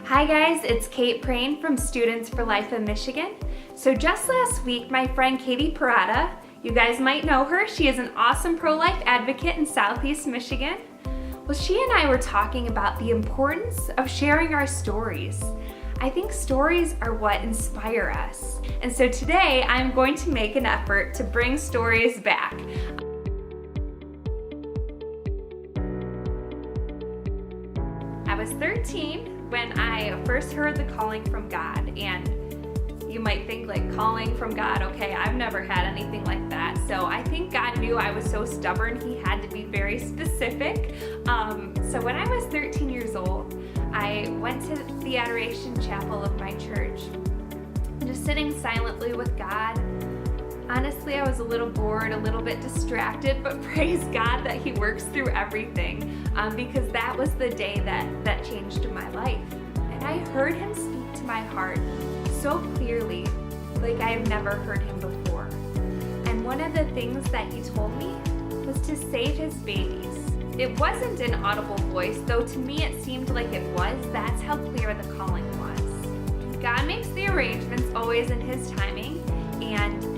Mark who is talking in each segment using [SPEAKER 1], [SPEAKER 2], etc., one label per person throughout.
[SPEAKER 1] Hi guys, it's Kate Prane from Students for Life of Michigan. So just last week, my friend Katie Parada, you guys might know her, she is an awesome pro-life advocate in Southeast Michigan. Well, she and I were talking about the importance of sharing our stories. I think stories are what inspire us. And so today, I'm going to make an effort to bring stories back. I was 13 when I first heard the calling from God, and you might think like calling from God, okay, I've never had anything like that. So I think God knew I was so stubborn, he had to be very specific. So when I was 13 years old, I went to the Adoration Chapel of my church, just sitting silently with God. Honestly, I was a little bored, a little bit distracted, but praise God that he works through everything, because that was the day that changed my life. And I heard him speak to my heart so clearly, like I have never heard him before. And one of the things that he told me was to save his babies. It wasn't an audible voice, though to me it seemed like it was. That's how clear the calling was. God makes the arrangements always in his timing, and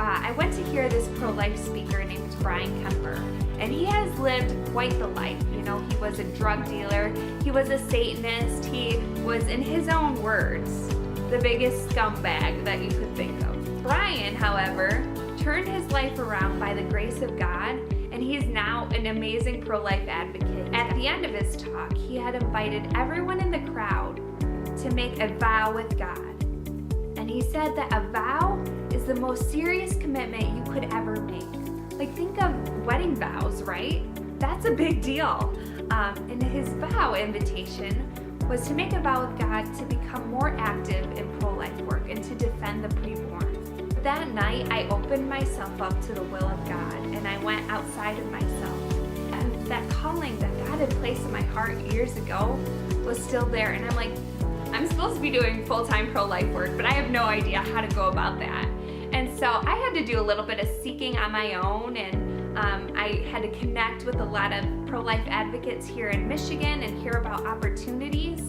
[SPEAKER 1] I went to hear this pro-life speaker named Brian Kemper, and he has lived quite the life. You know, he was a drug dealer, he was a Satanist, he was, in his own words, the biggest scumbag that you could think of. Brian, however, turned his life around by the grace of God, and he's now an amazing pro-life advocate. At the end of his talk, he had invited everyone in the crowd to make a vow with God. And he said that a vow is the most serious commitment you could ever make. Like, think of wedding vows, right? That's a big deal. And his vow invitation was to make a vow with God to become more active in pro-life work and to defend the preborn. That night, I opened myself up to the will of God, and I went outside of myself. And that calling that God had placed in my heart years ago was still there. And I'm like, I'm supposed to be doing full-time pro-life work, but I have no idea how to go about that. And so I had to do a little bit of seeking on my own, and I had to connect with a lot of pro-life advocates here in Michigan and hear about opportunities.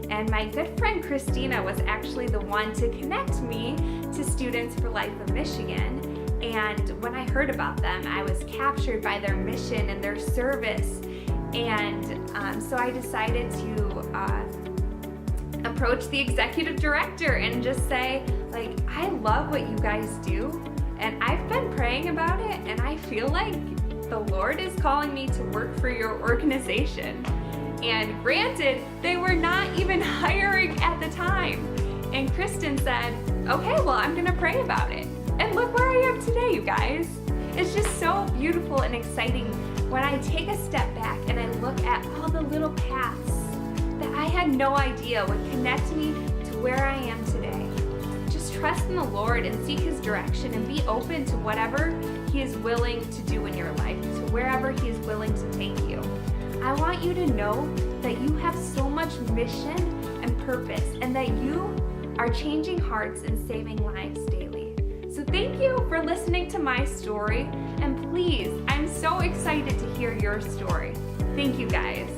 [SPEAKER 1] And my good friend Christina was actually the one to connect me to Students for Life of Michigan. And when I heard about them, I was captured by their mission and their service. And so I decided to approach the executive director and just say, like, I love what you guys do, and I've been praying about it, and I feel like the Lord is calling me to work for your organization. And granted, they were not even hiring at the time. And Kristen said, okay, well, I'm gonna pray about it. And look where I am today, you guys. It's just so beautiful and exciting when I take a step back and I look at all the little paths that I had no idea would connect me to where I am today. Just trust in the Lord and seek his direction and be open to whatever he is willing to do in your life, to wherever he is willing to take you. I want you to know that you have so much mission and purpose, and that you are changing hearts and saving lives daily. So thank you for listening to my story, and please, I'm so excited to hear your story. Thank you guys.